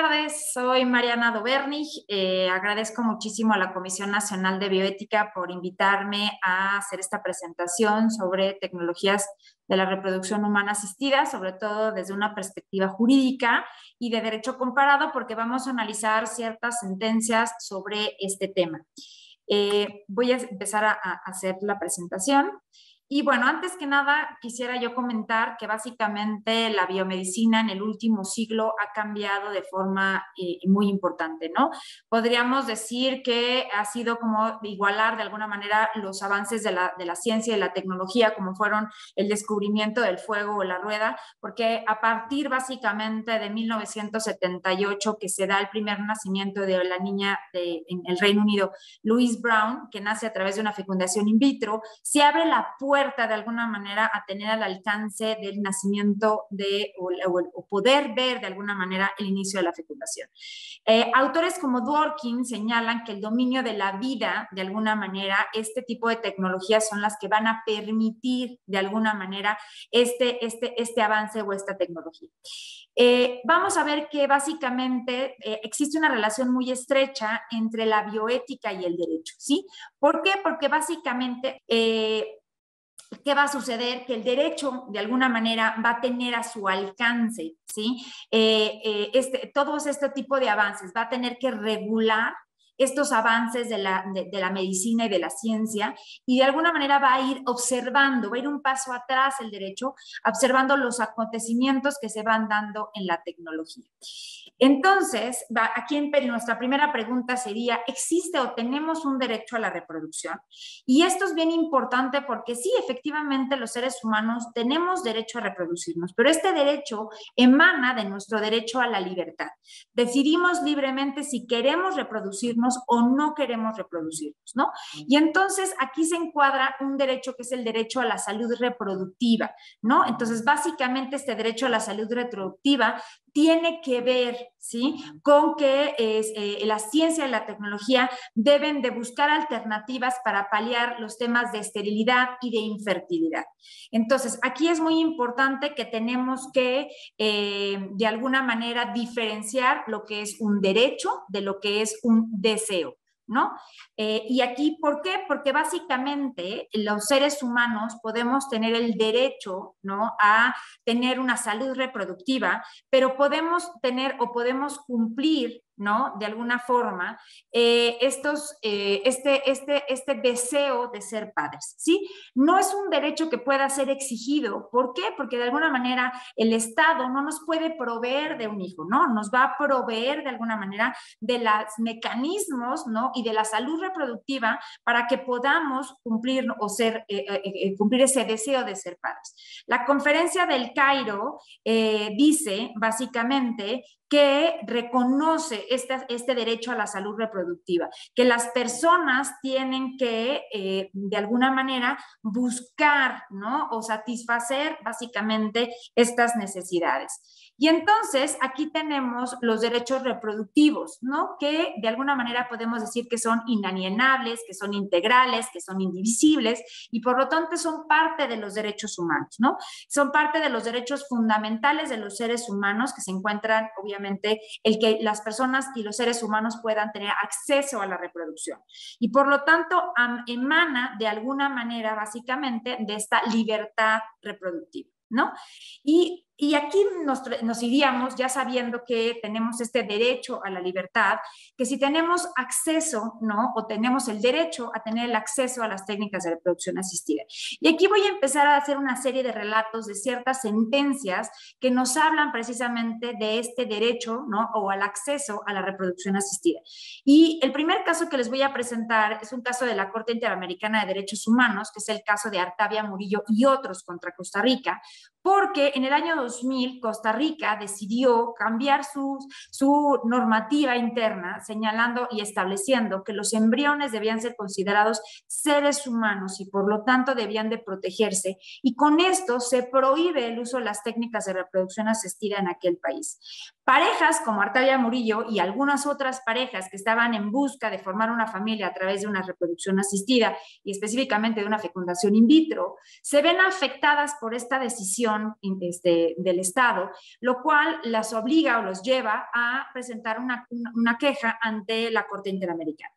tardes, soy Mariana Dobernich. Agradezco muchísimo a la Comisión Nacional de Bioética por invitarme a hacer esta presentación sobre tecnologías de la reproducción humana asistida, sobre todo desde una perspectiva jurídica y de derecho comparado, porque vamos a analizar ciertas sentencias sobre este tema. Voy a empezar a hacer la presentación. Y bueno, antes que nada, quisiera yo comentar que básicamente la biomedicina en el último siglo ha cambiado de forma muy importante, ¿no? Podríamos decir que ha sido como igualar de alguna manera los avances de la ciencia y la tecnología, como fueron el descubrimiento del fuego o la rueda, porque a partir básicamente de 1978, que se da el primer nacimiento de la niña en el Reino Unido, Louise Brown, que nace a través de una fecundación in vitro, se abre la puerta de alguna manera a tener al alcance del nacimiento o poder ver de alguna manera el inicio de la fecundación. Autores como Dworkin señalan que el dominio de la vida, de alguna manera, este tipo de tecnologías son las que van a permitir de alguna manera este avance o esta tecnología. Vamos a ver que básicamente existe una relación muy estrecha entre la bioética y el derecho, ¿sí? ¿Por qué? Porque básicamente ¿qué va a suceder? Que el derecho, de alguna manera, va a tener a su alcance, ¿sí? Todos este tipo de avances va a tener que regular estos avances de la medicina y de la ciencia, y de alguna manera va a ir observando, va a ir un paso atrás el derecho, observando los acontecimientos que se van dando en la tecnología. Entonces, aquí nuestra primera pregunta sería, ¿existe o tenemos un derecho a la reproducción? Y esto es bien importante porque sí, efectivamente, los seres humanos tenemos derecho a reproducirnos, pero este derecho emana de nuestro derecho a la libertad. Decidimos libremente si queremos reproducirnos o no queremos reproducirnos, ¿no? Y entonces aquí se encuadra un derecho que es el derecho a la salud reproductiva, ¿no? Entonces, básicamente este derecho a la salud reproductiva tiene que ver, ¿sí?, con que la ciencia y la tecnología deben de buscar alternativas para paliar los temas de esterilidad y de infertilidad. Entonces, aquí es muy importante que tenemos que, de alguna manera, diferenciar lo que es un derecho de lo que es un deseo, ¿no? Y aquí, ¿por qué? Porque básicamente los seres humanos podemos tener el derecho, ¿no?, a tener una salud reproductiva, pero podemos tener o podemos cumplir, ¿no?, de alguna forma, este deseo de ser padres, ¿sí? No es un derecho que pueda ser exigido. ¿Por qué? Porque de alguna manera el Estado no nos puede proveer de un hijo, ¿no? Nos va a proveer de alguna manera de los mecanismos, ¿no?, y de la salud reproductiva para que podamos cumplir o cumplir ese deseo de ser padres. La Conferencia del Cairo dice básicamente que reconoce este derecho a la salud reproductiva, que las personas tienen que, de alguna manera, buscar, ¿no?, o satisfacer básicamente estas necesidades. Y entonces aquí tenemos los derechos reproductivos, ¿no?, que de alguna manera podemos decir que son inalienables, que son integrales, que son indivisibles, y por lo tanto son parte de los derechos humanos, ¿no? Son parte de los derechos fundamentales de los seres humanos, que se encuentran, obviamente, el que las personas y los seres humanos puedan tener acceso a la reproducción. Y por lo tanto, emana de alguna manera, básicamente, de esta libertad reproductiva, ¿no? Y aquí nos iríamos ya sabiendo que tenemos este derecho a la libertad, que si tenemos acceso, ¿no?, o tenemos el derecho a tener el acceso a las técnicas de reproducción asistida. Y aquí voy a empezar a hacer una serie de relatos de ciertas sentencias que nos hablan precisamente de este derecho, ¿no?, o al acceso a la reproducción asistida. Y el primer caso que les voy a presentar es un caso de la Corte Interamericana de Derechos Humanos, que es el caso de Artavia Murillo y otros contra Costa Rica, porque en el año 2000 Costa Rica decidió cambiar su normativa interna, señalando y estableciendo que los embriones debían ser considerados seres humanos y por lo tanto debían de protegerse, y con esto se prohíbe el uso de las técnicas de reproducción asistida en aquel país. Parejas como Artavia Murillo y algunas otras parejas que estaban en busca de formar una familia a través de una reproducción asistida y específicamente de una fecundación in vitro, se ven afectadas por esta decisión Reproducción del Estado, lo cual las obliga o los lleva a presentar una queja ante la Corte Interamericana.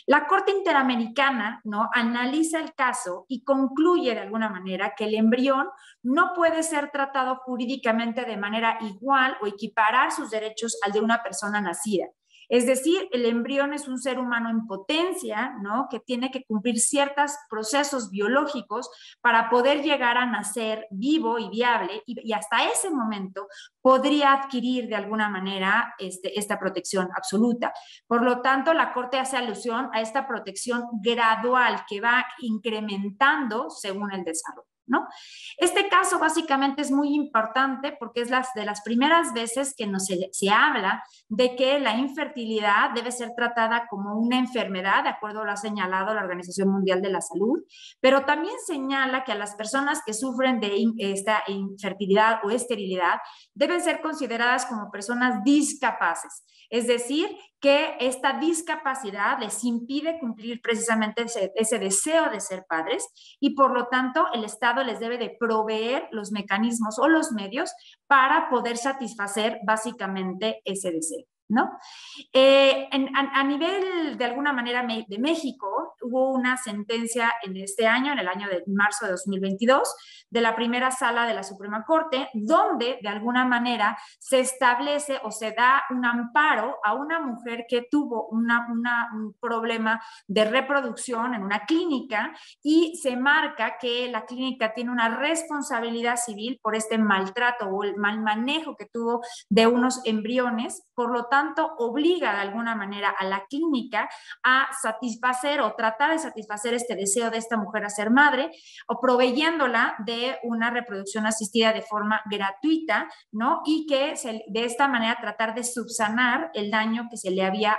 La Corte Interamericana, ¿no?, analiza el caso y concluye de alguna manera que el embrión no puede ser tratado jurídicamente de manera igual o equiparar sus derechos al de una persona nacida. Es decir, el embrión es un ser humano en potencia, ¿no?, que tiene que cumplir ciertos procesos biológicos para poder llegar a nacer vivo y viable, y hasta ese momento podría adquirir de alguna manera esta protección absoluta. Por lo tanto, la Corte hace alusión a esta protección gradual que va incrementando según el desarrollo, ¿no? Este caso básicamente es muy importante porque es de las primeras veces que se habla de que la infertilidad debe ser tratada como una enfermedad, de acuerdo a lo ha señalado la Organización Mundial de la Salud, pero también señala que a las personas que sufren de esta infertilidad o esterilidad deben ser consideradas como personas discapaces, es decir, que esta discapacidad les impide cumplir precisamente ese deseo de ser padres, y por lo tanto el Estado les debe de proveer los mecanismos o los medios para poder satisfacer básicamente ese deseo, ¿no? A nivel, de alguna manera, de México, hubo una sentencia en este año, en el año de marzo de 2022, de la primera sala de la Suprema Corte, donde de alguna manera se establece o se da un amparo a una mujer que tuvo un problema de reproducción en una clínica, y se marca que la clínica tiene una responsabilidad civil por este maltrato o el mal manejo que tuvo de unos embriones. Por lo tanto, obliga de alguna manera a la clínica a satisfacer o tratar de satisfacer este deseo de esta mujer a ser madre, o proveyéndola de una reproducción asistida de forma gratuita, ¿no? Y que de esta manera tratar de subsanar el daño que se le había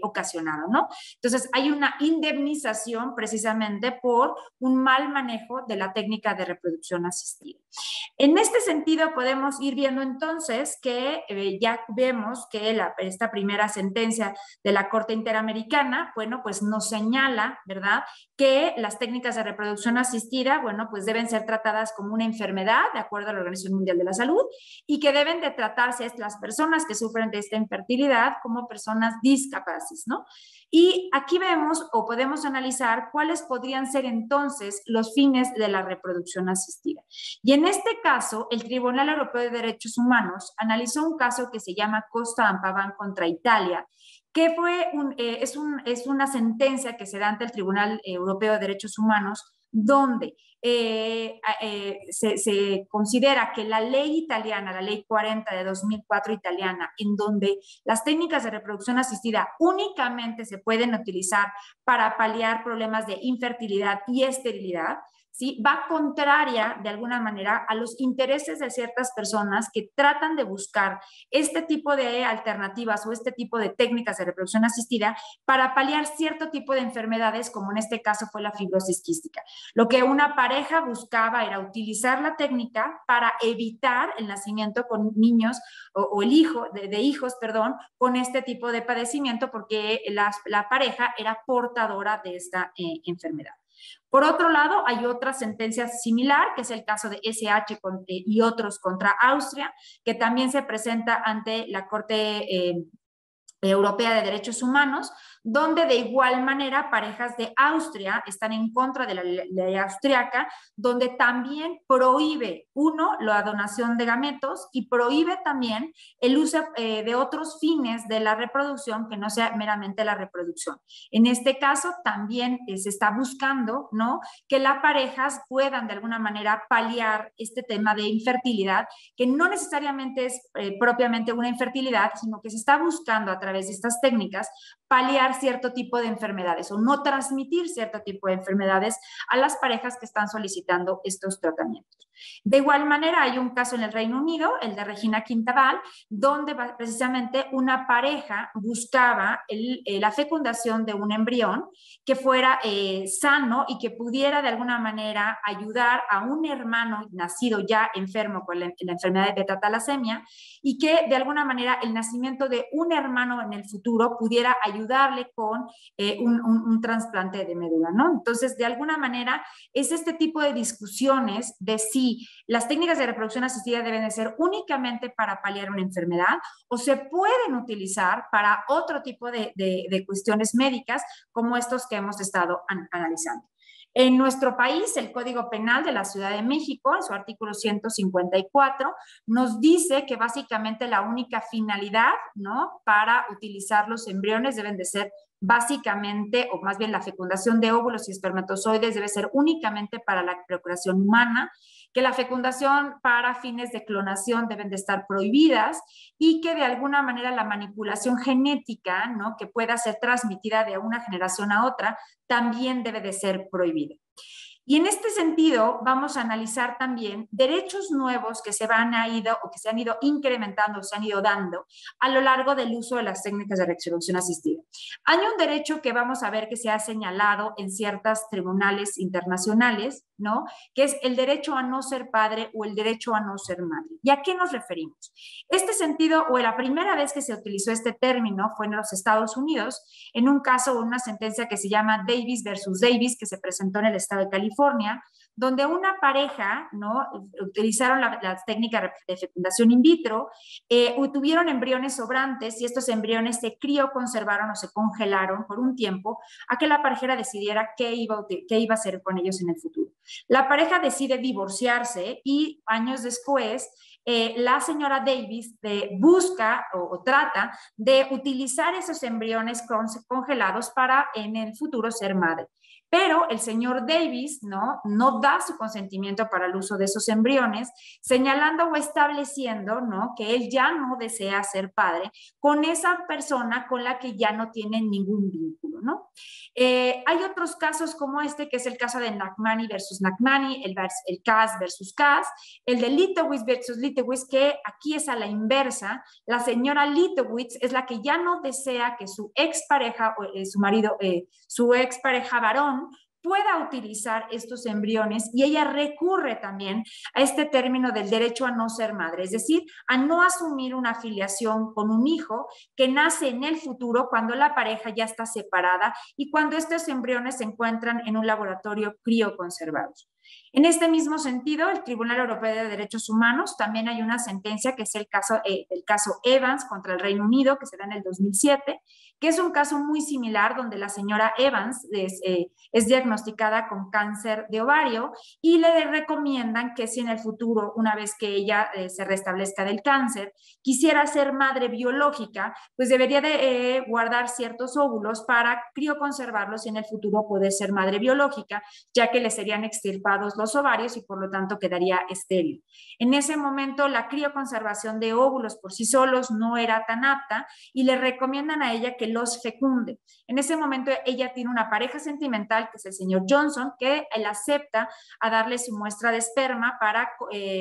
ocasionado, ¿no? Entonces, hay una indemnización precisamente por un mal manejo de la técnica de reproducción asistida. En este sentido, podemos ir viendo entonces que ya vemos que esta primera sentencia de la Corte Interamericana, bueno, pues nos señala, ¿verdad?, que las técnicas de reproducción asistida, bueno, pues deben ser tratadas como una enfermedad, de acuerdo a la Organización Mundial de la Salud, y que deben de tratarse las personas que sufren de esta infertilidad como personas discapaces, ¿no? Y aquí vemos o podemos analizar cuáles podrían ser entonces los fines de la reproducción asistida. Y en este caso, el Tribunal Europeo de Derechos Humanos analizó un caso que se llama Costa Ampavan contra Italia, que es una sentencia que se da ante el Tribunal Europeo de Derechos Humanos, donde se considera que la ley italiana, la ley 40 de 2004 italiana, en donde las técnicas de reproducción asistida únicamente se pueden utilizar para paliar problemas de infertilidad y esterilidad, ¿sí?, va contraria de alguna manera a los intereses de ciertas personas que tratan de buscar este tipo de alternativas o este tipo de técnicas de reproducción asistida para paliar cierto tipo de enfermedades, como en este caso fue la fibrosis quística. Lo que una pareja buscaba era utilizar la técnica para evitar el nacimiento con niños o el hijo de hijos, perdón, con este tipo de padecimiento, porque la pareja era portadora de esta enfermedad. Por otro lado, hay otra sentencia similar, que es el caso de SH y otros contra Austria, que también se presenta ante la Corte Europea de Derechos Humanos, donde de igual manera parejas de Austria están en contra de la ley austriaca, donde también prohíbe, la donación de gametos, y prohíbe también el uso de otros fines de la reproducción que no sea meramente la reproducción. En este caso también se está buscando, ¿no?, que las parejas puedan de alguna manera paliar este tema de infertilidad, que no necesariamente es propiamente una infertilidad, sino que se está buscando a través de estas técnicas paliar cierto tipo de enfermedades o no transmitir cierto tipo de enfermedades a las parejas que están solicitando estos tratamientos. De igual manera, hay un caso en el Reino Unido, el de Regina Quintabal, donde precisamente una pareja buscaba la fecundación de un embrión que fuera sano y que pudiera de alguna manera ayudar a un hermano nacido ya enfermo con la enfermedad de beta-talasemia, y que de alguna manera el nacimiento de un hermano en el futuro pudiera ayudarle con un trasplante de médula, ¿no? Entonces, de alguna manera, es este tipo de discusiones de si si las técnicas de reproducción asistida deben de ser únicamente para paliar una enfermedad o se pueden utilizar para otro tipo de cuestiones médicas como estos que hemos estado analizando. En nuestro país, el Código Penal de la Ciudad de México, en su artículo 154, nos dice que básicamente la única finalidad, ¿no?, para utilizar los embriones deben de ser básicamente, o más bien la fecundación de óvulos y espermatozoides debe ser únicamente para la procreación humana, que la fecundación para fines de clonación deben de estar prohibidas y que de alguna manera la manipulación genética, ¿no?, que pueda ser transmitida de una generación a otra, también debe de ser prohibida. Y en este sentido, vamos a analizar también derechos nuevos que se han ido incrementando, se han ido dando a lo largo del uso de las técnicas de reproducción asistida. Hay un derecho que vamos a ver que se ha señalado en ciertos tribunales internacionales, ¿no?, que es el derecho a no ser padre o el derecho a no ser madre. ¿Y a qué nos referimos? Este sentido, o la primera vez que se utilizó este término fue en los Estados Unidos, en un caso o una sentencia que se llama Davis versus Davis, que se presentó en el estado de California, donde una pareja, ¿no?, utilizaron la técnica de fecundación in vitro, tuvieron embriones sobrantes y estos embriones se crioconservaron o se congelaron por un tiempo a que la pareja decidiera qué iba a hacer con ellos en el futuro. La pareja decide divorciarse y años después la señora Davis busca o trata de utilizar esos embriones congelados para en el futuro ser madre. Pero el señor Davis no da su consentimiento para el uso de esos embriones, señalando o estableciendo, ¿no?, que él ya no desea ser padre con esa persona con la que ya no tiene ningún vínculo, ¿no? Hay otros casos como este, que es el caso de Nachmani versus Nachmani, el Cas versus Cas, el de Litowitz versus Litowitz, que aquí es a la inversa. La señora Litowitz es la que ya no desea que su expareja, su marido, su expareja varón, pueda utilizar estos embriones y ella recurre también a este término del derecho a no ser madre, es decir, a no asumir una afiliación con un hijo que nace en el futuro cuando la pareja ya está separada y cuando estos embriones se encuentran en un laboratorio crioconservados. En este mismo sentido, el Tribunal Europeo de Derechos Humanos también hay una sentencia que es el caso Evans contra el Reino Unido, que se da en el 2007, que es un caso muy similar donde la señora Evans es diagnosticada con cáncer de ovario y le recomiendan que si en el futuro, una vez que ella se restablezca del cáncer, quisiera ser madre biológica, pues debería de guardar ciertos óvulos para crioconservarlos y en el futuro poder ser madre biológica, ya que le serían extirpados los ovarios y por lo tanto quedaría estéril. En ese momento la crioconservación de óvulos por sí solos no era tan apta y le recomiendan a ella que los fecunde. En ese momento ella tiene una pareja sentimental que es el señor Johnson, que él acepta a darle su muestra de esperma para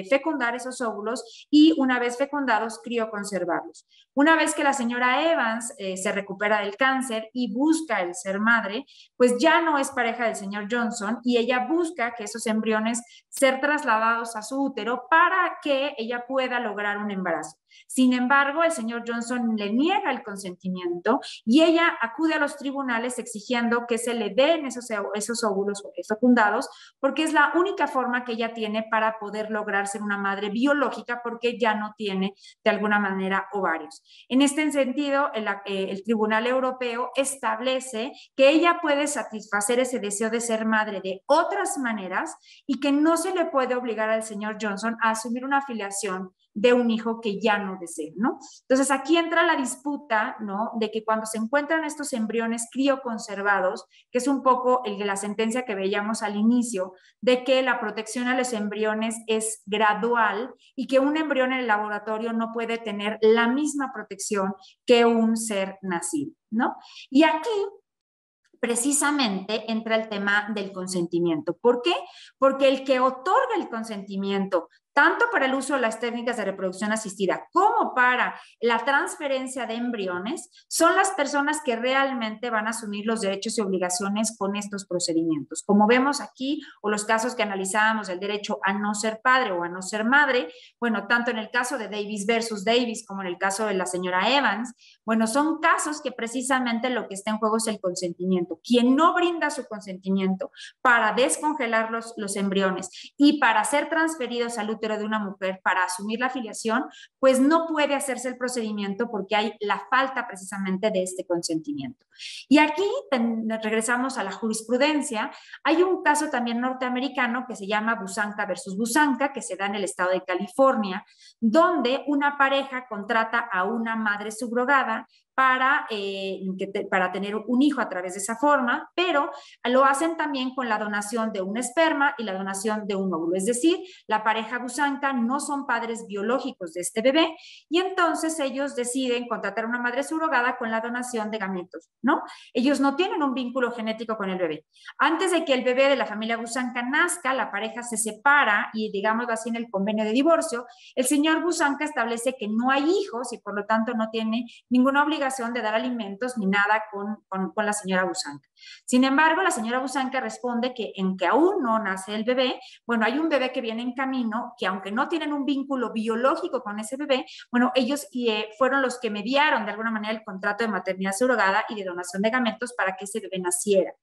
fecundar esos óvulos y una vez fecundados crioconservarlos. Una vez que la señora Evans se recupera del cáncer y busca el ser madre, pues ya no es pareja del señor Johnson y ella busca que esos embriones ser trasladados a su útero para que ella pueda lograr un embarazo. Sin embargo, el señor Johnson le niega el consentimiento y ella acude a los tribunales exigiendo que se le den esos óvulos fecundados porque es la única forma que ella tiene para poder lograr ser una madre biológica porque ya no tiene de alguna manera ovarios. En este sentido, el Tribunal Europeo establece que ella puede satisfacer ese deseo de ser madre de otras maneras y que no se le puede obligar al señor Johnson a asumir una afiliación de un hijo que ya no desea, ¿no? Entonces aquí entra la disputa, ¿no?, de que cuando se encuentran estos embriones crioconservados, que es un poco el de la sentencia que veíamos al inicio, de que la protección a los embriones es gradual y que un embrión en el laboratorio no puede tener la misma protección que un ser nacido, ¿no? Y aquí precisamente entra el tema del consentimiento. ¿Por qué? Porque el que otorga el consentimiento tanto para el uso de las técnicas de reproducción asistida como para la transferencia de embriones, son las personas que realmente van a asumir los derechos y obligaciones con estos procedimientos. Como vemos aquí, o los casos que analizábamos, el derecho a no ser padre o a no ser madre, bueno, tanto en el caso de Davis versus Davis como en el caso de la señora Evans, bueno, son casos que precisamente lo que está en juego es el consentimiento. Quien no brinda su consentimiento para descongelar los embriones y para ser transferidos al útero de una mujer para asumir la filiación, pues no puede hacerse el procedimiento porque hay la falta precisamente de este consentimiento. Y aquí regresamos a la jurisprudencia. Hay un caso también norteamericano que se llama Busanca versus Busanca, que se da en el estado de California, donde una pareja contrata a una madre subrogada para tener un hijo a través de esa forma, pero lo hacen también con la donación de un esperma y la donación de un óvulo. Es decir, la pareja Busanca no son padres biológicos de este bebé y entonces ellos deciden contratar a una madre subrogada con la donación de gametos, ¿no? Ellos no tienen un vínculo genético con el bebé. Antes de que el bebé de la familia Busanca nazca, la pareja se separa y, digamos así, en el convenio de divorcio, el señor Busanca establece que no hay hijos y por lo tanto no tiene ninguna obligación de dar alimentos ni nada con la señora Busanca. Sin embargo, la señora Busanca responde que en que aún no nace el bebé, bueno, hay un bebé que viene en camino, que aunque no tienen un vínculo biológico con ese bebé, bueno, ellos fueron los que mediaron de alguna manera el contrato de maternidad subrogada y de donación de gametos para que ese bebé naciera.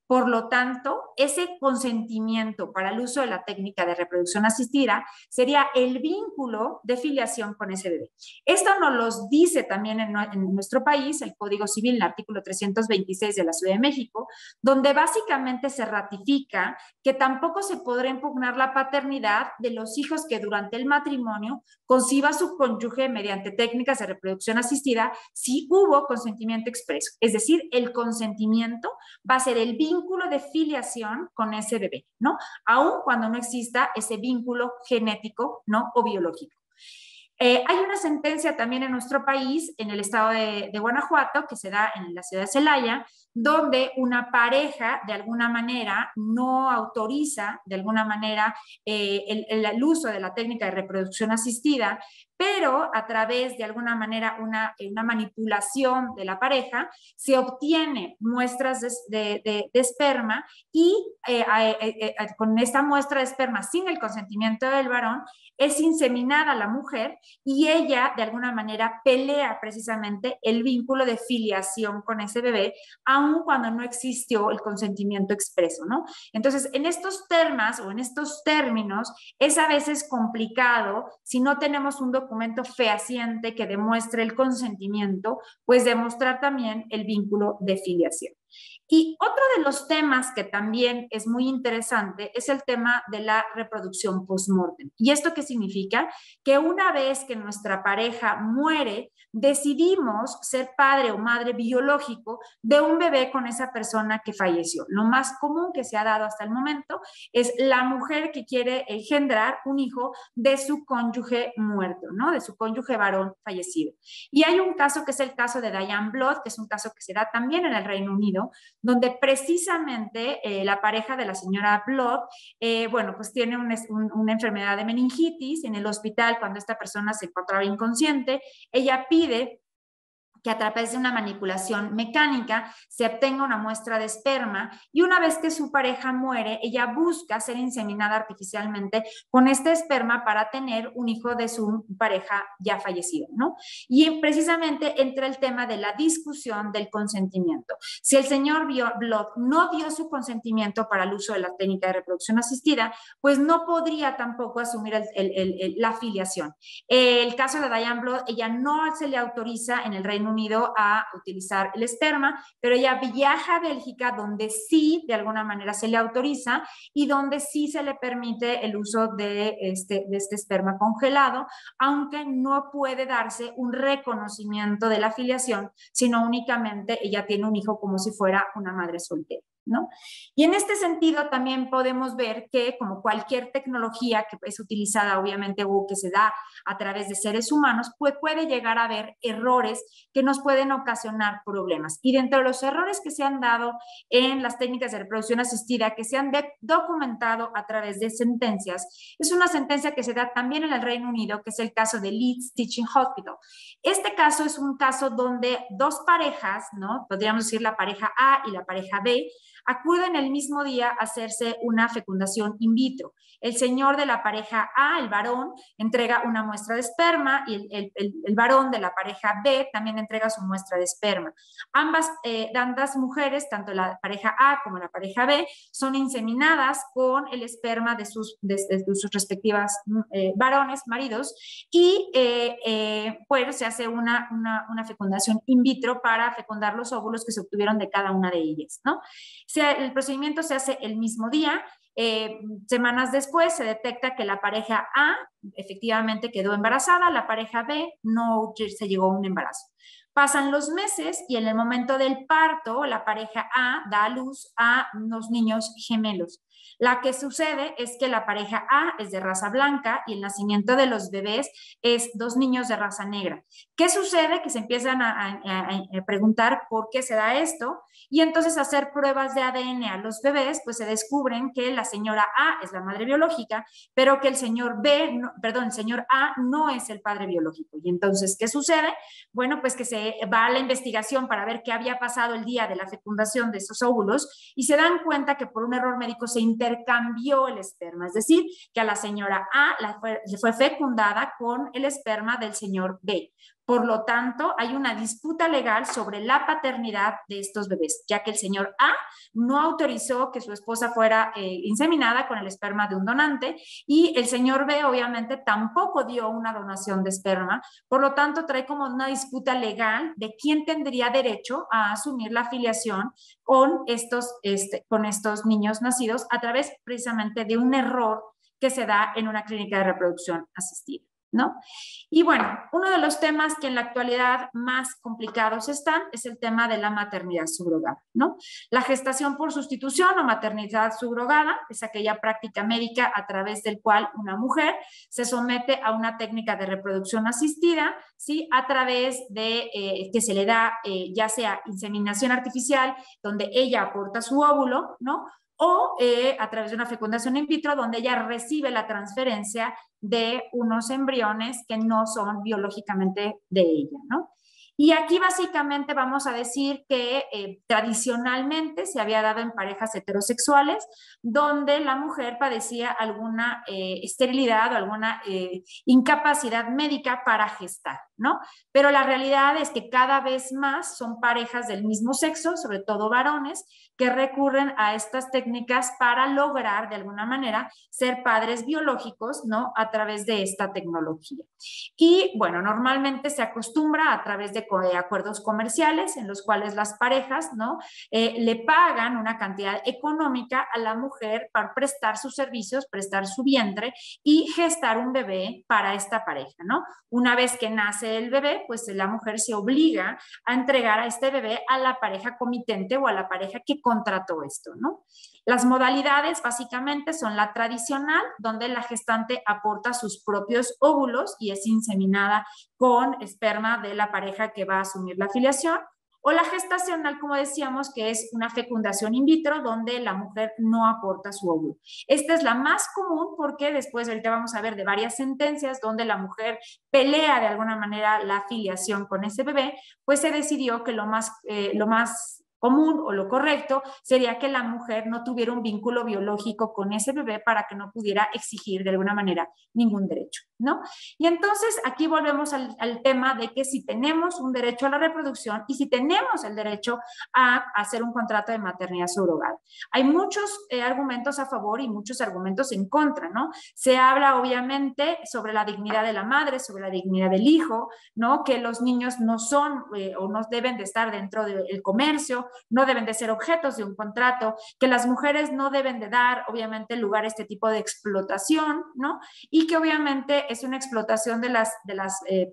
Por lo tanto, ese consentimiento para el uso de la técnica de reproducción asistida sería el vínculo de filiación con ese bebé. Esto nos lo dice también en nuestro país el Código Civil, el artículo 326 de la Ciudad de México, donde básicamente se ratifica que tampoco se podrá impugnar la paternidad de los hijos que durante el matrimonio conciba su cónyuge mediante técnicas de reproducción asistida si hubo consentimiento expreso. Es decir, el consentimiento va a ser el vínculo de filiación con ese bebé, ¿no? Aun cuando no exista ese vínculo genético, ¿no? O biológico. Hay una sentencia también en nuestro país, en el estado de Guanajuato, que se da en la ciudad de Celaya, donde una pareja de alguna manera no autoriza de alguna manera el uso de la técnica de reproducción asistida, pero a través de alguna manera una manipulación de la pareja se obtiene muestras de esperma y con esta muestra de esperma sin el consentimiento del varón es inseminada la mujer y ella de alguna manera pelea precisamente el vínculo de filiación con ese bebé, aun cuando no existió el consentimiento expreso, ¿no? Entonces, en estos temas o en estos términos es a veces complicado si no tenemos un documento fehaciente que demuestre el consentimiento, pues demostrar también el vínculo de filiación. Y otro de los temas que también es muy interesante es el tema de la reproducción post-mortem. ¿Y esto qué significa? Que una vez que nuestra pareja muere, decidimos ser padre o madre biológico de un bebé con esa persona que falleció. Lo más común que se ha dado hasta el momento es la mujer que quiere engendrar un hijo de su cónyuge muerto, ¿no? De su cónyuge varón fallecido. Y hay un caso que es el caso de Diane Blood, que es un caso que se da también en el Reino Unido, donde precisamente la pareja de la señora Blood, bueno, pues tiene una enfermedad de meningitis en el hospital cuando esta persona se encontraba inconsciente. Ella pide que a través de una manipulación mecánica se obtenga una muestra de esperma y una vez que su pareja muere, ella busca ser inseminada artificialmente con este esperma para tener un hijo de su pareja ya fallecida, ¿no? Y precisamente entra el tema de la discusión del consentimiento. Si el señor Blood no dio su consentimiento para el uso de la técnica de reproducción asistida, pues no podría tampoco asumir la filiación. El caso de Diane Blood, ella no se le autoriza en el Reino Unido a utilizar el esperma, pero ella viaja a Bélgica donde sí de alguna manera se le autoriza y donde sí se le permite el uso de este esperma congelado, aunque no puede darse un reconocimiento de la filiación, sino únicamente ella tiene un hijo como si fuera una madre soltera. ¿no? Y en este sentido también podemos ver que como cualquier tecnología que es utilizada obviamente o que se da a través de seres humanos, pues puede llegar a haber errores que nos pueden ocasionar problemas. Y dentro de los errores que se han dado en las técnicas de reproducción asistida, que se han documentado a través de sentencias, es una sentencia que se da también en el Reino Unido, que es el caso de Leeds Teaching Hospital. Este caso es un caso donde dos parejas, ¿no? Podríamos decir la pareja A y la pareja B, acuden el mismo día a hacerse una fecundación in vitro. El señor de la pareja A, el varón, entrega una muestra de esperma y el varón de la pareja B también entrega su muestra de esperma. Ambas mujeres, tanto la pareja A como la pareja B, son inseminadas con el esperma de sus respectivas varones, maridos, y pues se hace una fecundación in vitro para fecundar los óvulos que se obtuvieron de cada una de ellas, ¿no? El procedimiento se hace el mismo día. Semanas después se detecta que la pareja A efectivamente quedó embarazada, la pareja B no se llegó a un embarazo. Pasan los meses y en el momento del parto, la pareja A da a luz a unos niños gemelos. La que sucede es que la pareja A es de raza blanca y el nacimiento de los bebés es dos niños de raza negra. ¿Qué sucede? Que se empiezan a preguntar por qué se da esto y entonces hacer pruebas de ADN a los bebés, pues se descubren que la señora A es la madre biológica, pero que el señor el señor A no es el padre biológico. Y entonces, ¿qué sucede? Bueno, pues que se va a la investigación para ver qué había pasado el día de la fecundación de esos óvulos y se dan cuenta que por un error médico se intercambió el esperma, es decir, que a la señora A fue fecundada con el esperma del señor B. Por lo tanto, hay una disputa legal sobre la paternidad de estos bebés, ya que el señor A no autorizó que su esposa fuera inseminada con el esperma de un donante y el señor B obviamente tampoco dio una donación de esperma. Por lo tanto, trae como una disputa legal de quién tendría derecho a asumir la filiación con estos niños nacidos a través precisamente de un error que se da en una clínica de reproducción asistida, ¿no? Y bueno, uno de los temas que en la actualidad más complicados están es el tema de la maternidad subrogada, ¿no? La gestación por sustitución o maternidad subrogada es aquella práctica médica a través del cual una mujer se somete a una técnica de reproducción asistida, ¿sí? A través de que se le da ya sea inseminación artificial, donde ella aporta su óvulo, ¿no? O a través de una fecundación in vitro, donde ella recibe la transferencia de unos embriones que no son biológicamente de ella, ¿no? Y aquí básicamente vamos a decir que tradicionalmente se había dado en parejas heterosexuales donde la mujer padecía alguna esterilidad o alguna incapacidad médica para gestar, ¿no? Pero la realidad es que cada vez más son parejas del mismo sexo, sobre todo varones, que recurren a estas técnicas para lograr de alguna manera ser padres biológicos, ¿no? A través de esta tecnología. Y bueno, normalmente se acostumbra a través de acuerdos comerciales en los cuales las parejas, ¿no? Le pagan una cantidad económica a la mujer para prestar sus servicios, prestar su vientre y gestar un bebé para esta pareja, ¿no? Una vez que nace el bebé, pues la mujer se obliga a entregar a este bebé a la pareja comitente o a la pareja que contrató esto, ¿no? Las modalidades básicamente son la tradicional, donde la gestante aporta sus propios óvulos y es inseminada con esperma de la pareja que va a asumir la filiación, o la gestacional, como decíamos, que es una fecundación in vitro donde la mujer no aporta su óvulo. Esta es la más común porque después ahorita vamos a ver de varias sentencias donde la mujer pelea de alguna manera la filiación con ese bebé, pues se decidió que lo más común o lo correcto sería que la mujer no tuviera un vínculo biológico con ese bebé para que no pudiera exigir de alguna manera ningún derecho, ¿no? Y entonces aquí volvemos al tema de que si tenemos un derecho a la reproducción y si tenemos el derecho a hacer un contrato de maternidad subrogada. Hay muchos argumentos a favor y muchos argumentos en contra, ¿no? Se habla obviamente sobre la dignidad de la madre, sobre la dignidad del hijo, ¿no? Que los niños no son o no deben de estar dentro del comercio, no deben de ser objetos de un contrato, que las mujeres no deben de dar, obviamente, lugar a este tipo de explotación, ¿no? Y que obviamente es una explotación de las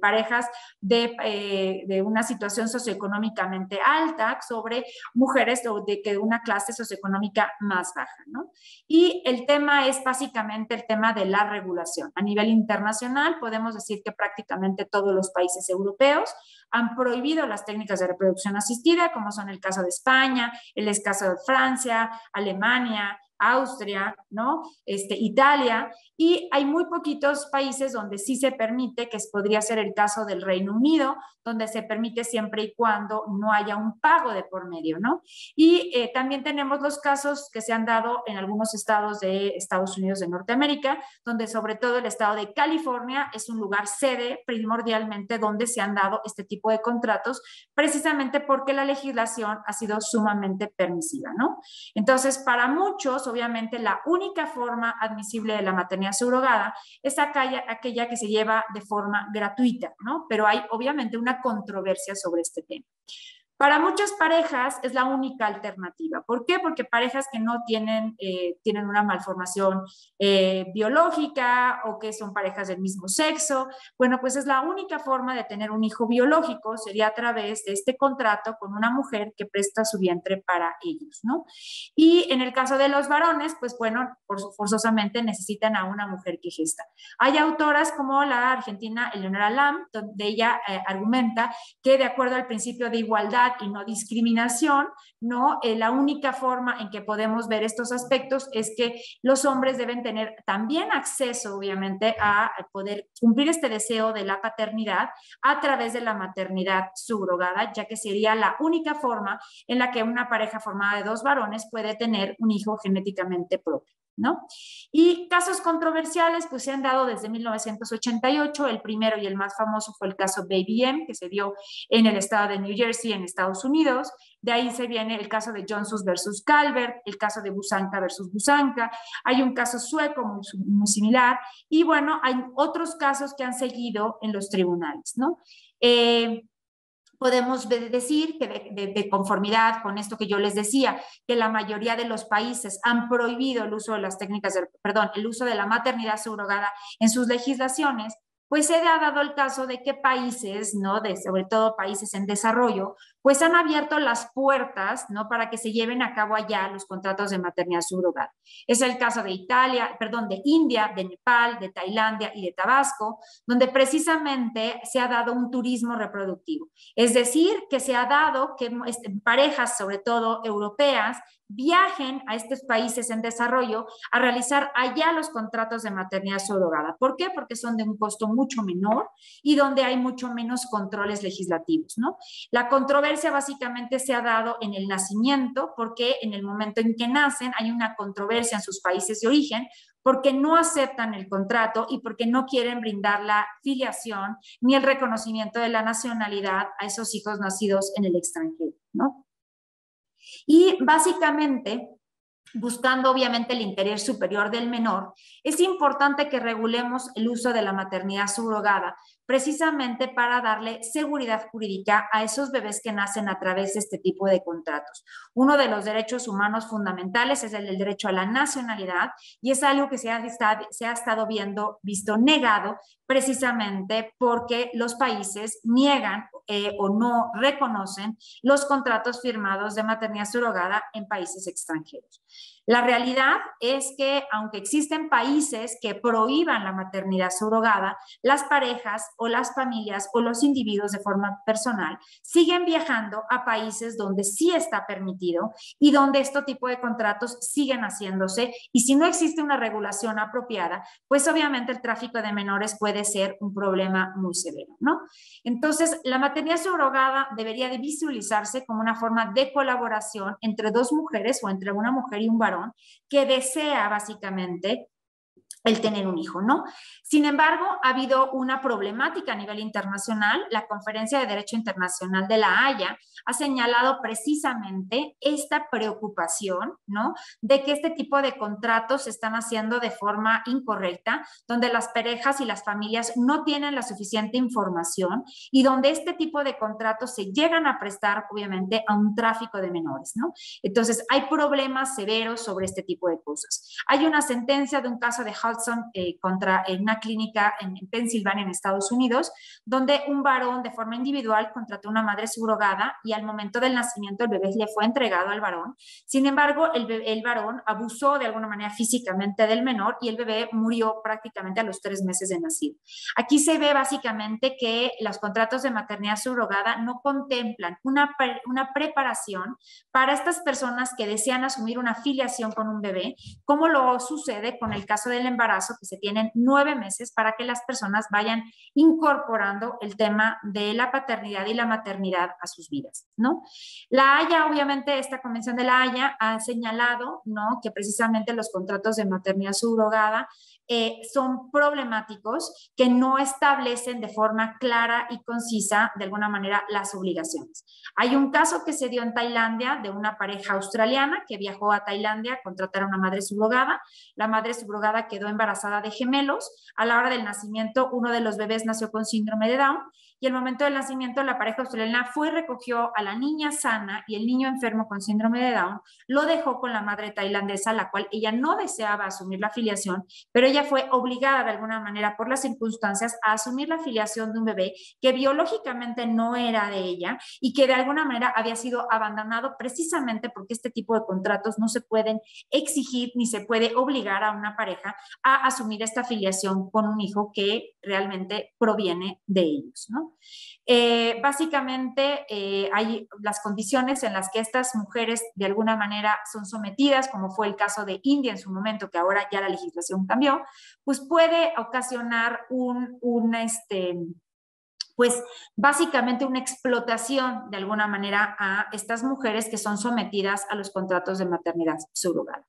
parejas de una situación socioeconómicamente alta sobre mujeres de una clase socioeconómica más baja, ¿no? Y el tema es básicamente el tema de la regulación. A nivel internacional podemos decir que prácticamente todos los países europeos han prohibido las técnicas de reproducción asistida, como son el caso de España, el caso de Francia, Alemania, Austria, ¿no? Italia, y hay muy poquitos países donde sí se permite, que podría ser el caso del Reino Unido, donde se permite siempre y cuando no haya un pago de por medio, ¿no? Y también tenemos los casos que se han dado en algunos estados de Estados Unidos de Norteamérica, donde sobre todo el estado de California es un lugar sede primordialmente donde se han dado este tipo de contratos, precisamente porque la legislación ha sido sumamente permisiva, ¿no? Entonces, para muchos, obviamente, la única forma admisible de la maternidad subrogada es aquella que se lleva de forma gratuita, ¿no? Pero hay obviamente una controversia sobre este tema. Para muchas parejas es la única alternativa. ¿Por qué? Porque parejas que no tienen una malformación biológica o que son parejas del mismo sexo, bueno, pues es la única forma de tener un hijo biológico, sería a través de este contrato con una mujer que presta su vientre para ellos, ¿no? Y en el caso de los varones, pues bueno, forzosamente necesitan a una mujer que gesta. Hay autoras como la argentina Eleonora Lam, donde ella argumenta que de acuerdo al principio de igualdad y no discriminación, ¿no? La única forma en que podemos ver estos aspectos es que los hombres deben tener también acceso, obviamente, a poder cumplir este deseo de la paternidad a través de la maternidad subrogada, ya que sería la única forma en la que una pareja formada de dos varones puede tener un hijo genéticamente propio, ¿no? Y casos controversiales pues se han dado desde 1988, el primero y el más famoso fue el caso Baby M, que se dio en el estado de New Jersey, en Estados Unidos. De ahí se viene el caso de Johnson versus Calvert, el caso de Busanca versus Busanca, hay un caso sueco muy similar, y bueno, hay otros casos que han seguido en los tribunales, ¿no? Podemos decir que de conformidad con esto que yo les decía, que la mayoría de los países han prohibido el uso de las técnicas, el uso de la maternidad subrogada en sus legislaciones, pues se ha dado el caso de que países, ¿no? Sobre todo países en desarrollo, pues han abierto las puertas, ¿no? Para que se lleven a cabo allá los contratos de maternidad subrogada. Es el caso de de India, de Nepal, de Tailandia y de Tabasco, donde precisamente se ha dado un turismo reproductivo. Es decir, que se ha dado que parejas, sobre todo europeas, viajen a estos países en desarrollo a realizar allá los contratos de maternidad subrogada. ¿Por qué? Porque son de un costo mucho menor y donde hay mucho menos controles legislativos, ¿no? La controversia básicamente se ha dado en el nacimiento, porque en el momento en que nacen hay una controversia en sus países de origen, porque no aceptan el contrato y porque no quieren brindar la filiación ni el reconocimiento de la nacionalidad a esos hijos nacidos en el extranjero, ¿no? Y básicamente, buscando obviamente el interés superior del menor, es importante que regulemos el uso de la maternidad subrogada, precisamente para darle seguridad jurídica a esos bebés que nacen a través de este tipo de contratos. Uno de los derechos humanos fundamentales es el del derecho a la nacionalidad, y es algo que se ha estado visto negado precisamente porque los países niegan o no reconocen los contratos firmados de maternidad subrogada en países extranjeros. La realidad es que, aunque existen países que prohíban la maternidad subrogada, las parejas o las familias o los individuos de forma personal siguen viajando a países donde sí está permitido y donde este tipo de contratos siguen haciéndose, y si no existe una regulación apropiada, pues obviamente el tráfico de menores puede ser un problema muy severo, ¿no? Entonces, la maternidad subrogada debería de visualizarse como una forma de colaboración entre dos mujeres o entre una mujer y un varón que desea básicamente el tener un hijo, ¿no? Sin embargo, ha habido una problemática a nivel internacional. La Conferencia de Derecho Internacional de La Haya ha señalado precisamente esta preocupación, ¿no? De que este tipo de contratos se están haciendo de forma incorrecta, donde las parejas y las familias no tienen la suficiente información y donde este tipo de contratos se llegan a prestar, obviamente, a un tráfico de menores, ¿no? Entonces, hay problemas severos sobre este tipo de cosas. Hay una sentencia de un caso de Hudson en una clínica en Pensilvania, en Estados Unidos, donde un varón de forma individual contrató una madre subrogada y al momento del nacimiento el bebé le fue entregado al varón. Sin embargo, el varón abusó de alguna manera físicamente del menor y el bebé murió prácticamente a los 3 meses de nacido. Aquí se ve básicamente que los contratos de maternidad subrogada no contemplan una preparación para estas personas que desean asumir una filiación con un bebé, como lo sucede con el caso del embarazo, que se tienen 9 meses para que las personas vayan incorporando el tema de la paternidad y la maternidad a sus vidas, ¿no? La Haya, obviamente, esta convención de la Haya ha señalado, ¿no?, que precisamente los contratos de maternidad subrogada son problemáticos, que no establecen de forma clara y concisa, de alguna manera, las obligaciones. Hay un caso que se dio en Tailandia de una pareja australiana que viajó a Tailandia a contratar a una madre subrogada. La madre subrogada quedó embarazada de gemelos. A la hora del nacimiento, uno de los bebés nació con síndrome de Down y al momento del nacimiento la pareja australiana fue y recogió a la niña sana y el niño enfermo con síndrome de Down lo dejó con la madre tailandesa, la cual ella no deseaba asumir la filiación, pero ella fue obligada de alguna manera por las circunstancias a asumir la filiación de un bebé que biológicamente no era de ella y que de alguna manera había sido abandonado precisamente porque este tipo de contratos no se pueden exigir ni se puede obligar a una pareja a asumir esta filiación con un hijo que realmente proviene de ellos, ¿no? Básicamente hay las condiciones en las que estas mujeres de alguna manera son sometidas, como fue el caso de India en su momento, que ahora ya la legislación cambió, pues puede ocasionar pues básicamente una explotación de alguna manera a estas mujeres que son sometidas a los contratos de maternidad subrogada.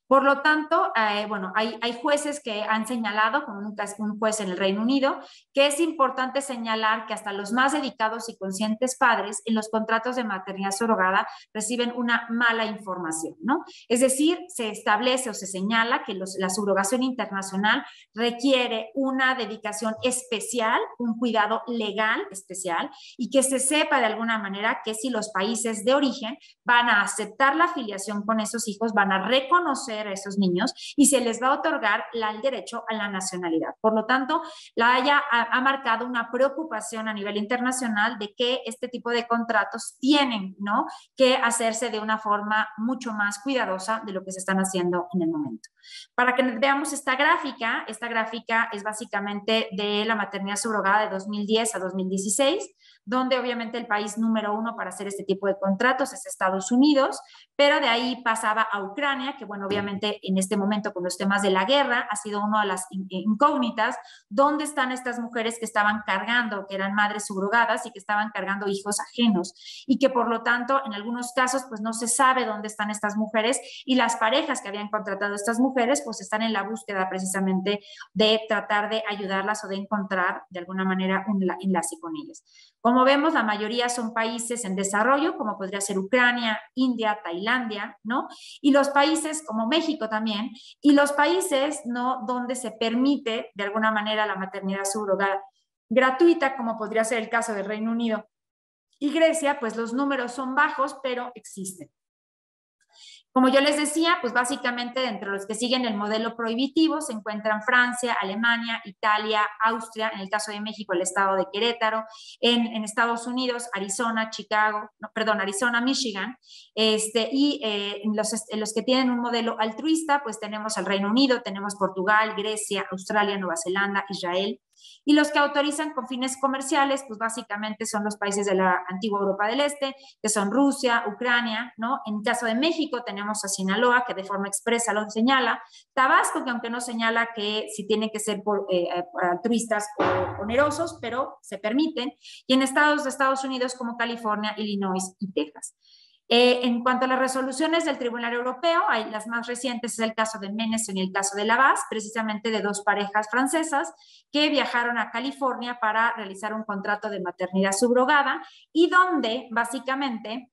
Por lo tanto, bueno, hay jueces que han señalado, como un juez en el Reino Unido, que es importante señalar que hasta los más dedicados y conscientes padres en los contratos de maternidad subrogada reciben una mala información, ¿no? Es decir, se establece o se señala que la subrogación internacional requiere una dedicación especial, un cuidado legal especial y que se sepa de alguna manera que si los países de origen van a aceptar la filiación con esos hijos, van a reconocer a esos niños y se les va a otorgar el derecho a la nacionalidad. Por lo tanto, la Haya ha marcado una preocupación a nivel internacional de que este tipo de contratos tienen, ¿no?, que hacerse de una forma mucho más cuidadosa de lo que se están haciendo en el momento. Para que veamos esta gráfica es básicamente de la maternidad subrogada de 2010 a 2016, donde obviamente el país número 1 para hacer este tipo de contratos es Estados Unidos, pero de ahí pasaba a Ucrania, que bueno, obviamente en este momento con los temas de la guerra ha sido una de las incógnitas, ¿dónde están estas mujeres que estaban cargando, que eran madres subrogadas y que estaban cargando hijos ajenos? Y que por lo tanto en algunos casos pues no se sabe dónde están estas mujeres y las parejas que habían contratado a estas mujeres pues están en la búsqueda precisamente de tratar de ayudarlas o de encontrar de alguna manera un enlace con ellas. Como vemos, la mayoría son países en desarrollo, como podría ser Ucrania, India, Tailandia, ¿no? Y los países como México también, y los países, ¿no?, donde se permite de alguna manera la maternidad subrogada gratuita, como podría ser el caso del Reino Unido y Grecia, pues los números son bajos, pero existen. Como yo les decía, pues básicamente entre los que siguen el modelo prohibitivo se encuentran Francia, Alemania, Italia, Austria, en el caso de México el estado de Querétaro, en Estados Unidos, Arizona, Arizona, Michigan, los que tienen un modelo altruista, pues tenemos al Reino Unido, tenemos Portugal, Grecia, Australia, Nueva Zelanda, Israel. Y los que autorizan con fines comerciales, pues básicamente son los países de la antigua Europa del Este, que son Rusia, Ucrania, ¿no? En el caso de México tenemos a Sinaloa, que de forma expresa lo señala, Tabasco, que aunque no señala que si tienen que ser altruistas o onerosos, pero se permiten, y en estados de Estados Unidos como California, Illinois y Texas. En cuanto a las resoluciones del Tribunal Europeo, hay las más recientes, es el caso de Menessen y el caso de Lavaz, precisamente de dos parejas francesas que viajaron a California para realizar un contrato de maternidad subrogada y donde básicamente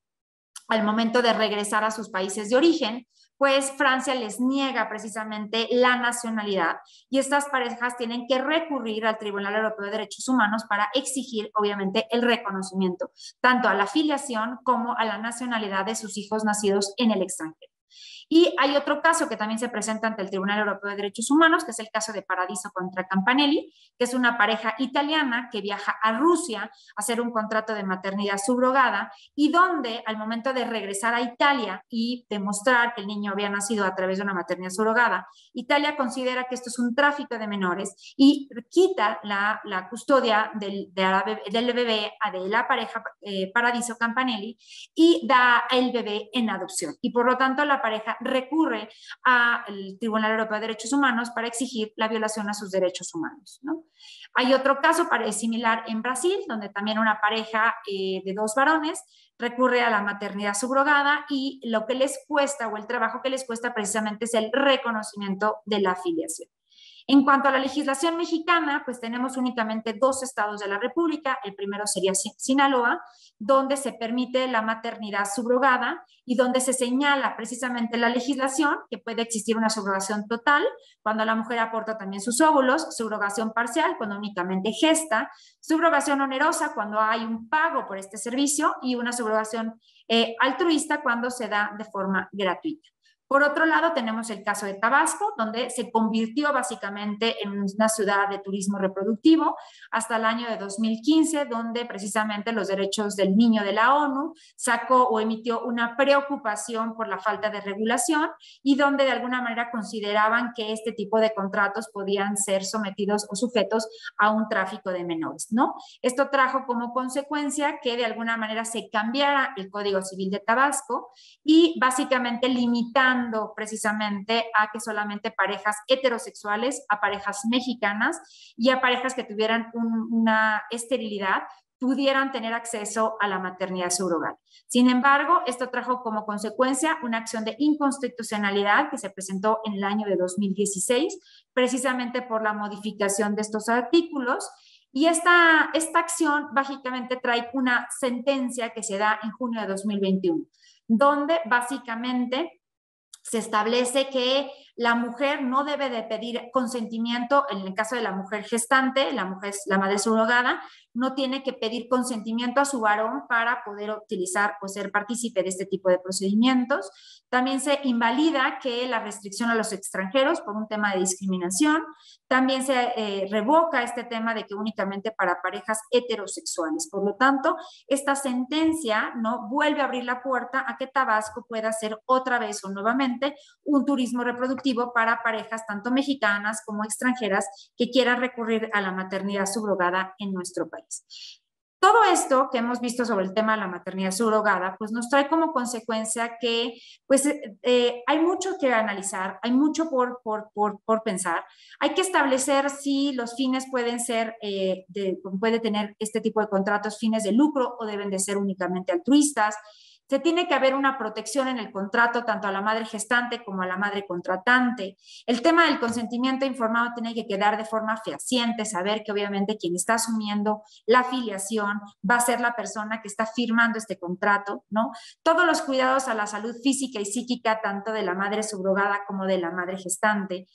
al momento de regresar a sus países de origen, pues Francia les niega precisamente la nacionalidad y estas parejas tienen que recurrir al Tribunal Europeo de Derechos Humanos para exigir, obviamente, el reconocimiento tanto a la filiación como a la nacionalidad de sus hijos nacidos en el extranjero. Y hay otro caso que también se presenta ante el Tribunal Europeo de Derechos Humanos, que es el caso de Paradiso contra Campanelli, que es una pareja italiana que viaja a Rusia a hacer un contrato de maternidad subrogada y donde al momento de regresar a Italia y demostrar que el niño había nacido a través de una maternidad subrogada, Italia considera que esto es un tráfico de menores y quita la custodia del bebé de la pareja Paradiso Campanelli y da el bebé en adopción. Y por lo tanto la pareja recurre al Tribunal Europeo de Derechos Humanos para exigir la violación a sus derechos humanos, ¿no? Hay otro caso similar en Brasil, donde también una pareja de dos varones recurre a la maternidad subrogada y lo que les cuesta o el trabajo que les cuesta precisamente es el reconocimiento de la filiación. En cuanto a la legislación mexicana, pues tenemos únicamente dos estados de la República. El primero sería Sinaloa, donde se permite la maternidad subrogada y donde se señala precisamente la legislación que puede existir una subrogación total cuando la mujer aporta también sus óvulos, subrogación parcial cuando únicamente gesta, subrogación onerosa cuando hay un pago por este servicio y una subrogación altruista cuando se da de forma gratuita. Por otro lado, tenemos el caso de Tabasco, donde se convirtió básicamente en una ciudad de turismo reproductivo hasta el año de 2015, donde precisamente los derechos del niño de la ONU sacó o emitió una preocupación por la falta de regulación y donde de alguna manera consideraban que este tipo de contratos podían ser sometidos o sujetos a un tráfico de menores, ¿no? Esto trajo como consecuencia que de alguna manera se cambiara el Código Civil de Tabasco y básicamente limitando precisamente a que solamente parejas heterosexuales, a parejas mexicanas y a parejas que tuvieran una esterilidad pudieran tener acceso a la maternidad subrogada. Sin embargo, esto trajo como consecuencia una acción de inconstitucionalidad que se presentó en el año de 2016, precisamente por la modificación de estos artículos. Y esta acción básicamente trae una sentencia que se da en junio de 2021, donde básicamente se establece que la mujer no debe de pedir consentimiento, en el caso de la mujer gestante, la madre subrogada, no tiene que pedir consentimiento a su varón para poder utilizar o ser partícipe de este tipo de procedimientos. También se invalida que la restricción a los extranjeros por un tema de discriminación. También se revoca este tema de que únicamente para parejas heterosexuales. Por lo tanto, esta sentencia no vuelve a abrir la puerta a que Tabasco pueda hacer otra vez o nuevamente un turismo reproductivo para parejas tanto mexicanas como extranjeras que quieran recurrir a la maternidad subrogada en nuestro país. Todo esto que hemos visto sobre el tema de la maternidad subrogada, pues nos trae como consecuencia que pues, hay mucho que analizar, hay mucho por pensar. Hay que establecer si los fines pueden ser, puede tener este tipo de contratos fines de lucro o deben de ser únicamente altruistas. Se tiene que haber una protección en el contrato tanto a la madre gestante como a la madre contratante. El tema del consentimiento informado tiene que quedar de forma fehaciente, saber que obviamente quien está asumiendo la filiación va a ser la persona que está firmando este contrato, ¿no? Todos los cuidados a la salud física y psíquica tanto de la madre subrogada como de la madre gestante.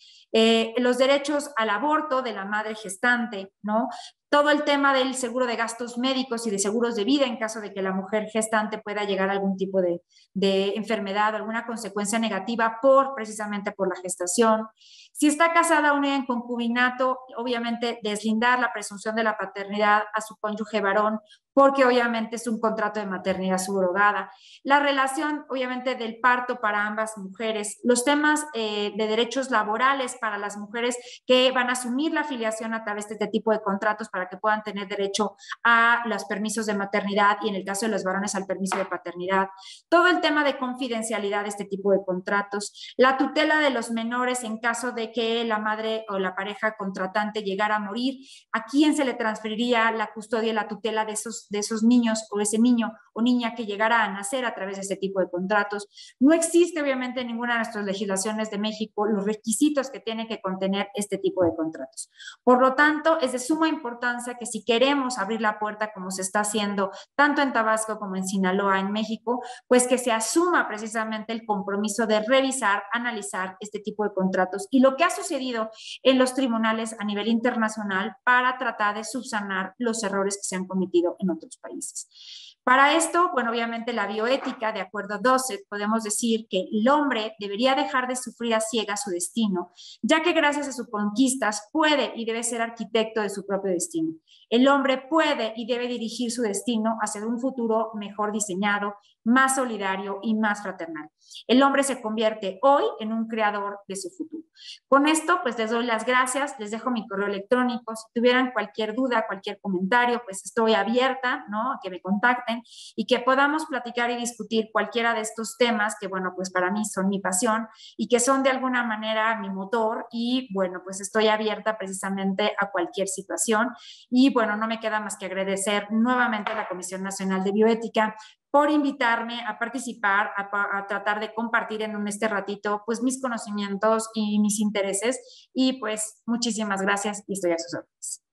Los derechos al aborto de la madre gestante, ¿no? Todo el tema del seguro de gastos médicos y de seguros de vida en caso de que la mujer gestante pueda llegar a algún tipo de enfermedad o alguna consecuencia negativa precisamente por la gestación. Si está casada o unida en concubinato, obviamente deslindar la presunción de la paternidad a su cónyuge varón porque obviamente es un contrato de maternidad subrogada. La relación, obviamente, del parto para ambas mujeres, los temas de derechos laborales para las mujeres que van a asumir la filiación a través de este tipo de contratos para que puedan tener derecho a los permisos de maternidad y en el caso de los varones al permiso de paternidad. Todo el tema de confidencialidad de este tipo de contratos, la tutela de los menores en caso de que la madre o la pareja contratante llegara a morir, ¿a quién se le transferiría la custodia y la tutela de esos niños o ese niño o niña que llegara a nacer a través de este tipo de contratos? No existe obviamente en ninguna de nuestras legislaciones de México los requisitos que tiene que contener este tipo de contratos. Por lo tanto, es de suma importancia que si queremos abrir la puerta como se está haciendo tanto en Tabasco como en Sinaloa, en México, pues que se asuma precisamente el compromiso de revisar, analizar este tipo de contratos y lo que ha sucedido en los tribunales a nivel internacional para tratar de subsanar los errores que se han cometido en otros países. Para esto, bueno, obviamente la bioética, de acuerdo a Dosset, podemos decir que el hombre debería dejar de sufrir a ciegas su destino, ya que gracias a sus conquistas puede y debe ser arquitecto de su propio destino. El hombre puede y debe dirigir su destino hacia un futuro mejor diseñado, más solidario y más fraternal. El hombre se convierte hoy en un creador de su futuro. Con esto, pues les doy las gracias, les dejo mi correo electrónico. Si tuvieran cualquier duda, cualquier comentario, pues estoy abierta, ¿no? A que me contacten y que podamos platicar y discutir cualquiera de estos temas que, bueno, pues para mí son mi pasión y que son de alguna manera mi motor y, bueno, pues estoy abierta precisamente a cualquier situación. Y, bueno, no me queda más que agradecer nuevamente a la Comisión Nacional de Bioética por invitarme a participar, a tratar de compartir en este ratito pues mis conocimientos y mis intereses y pues muchísimas gracias y estoy a sus órdenes.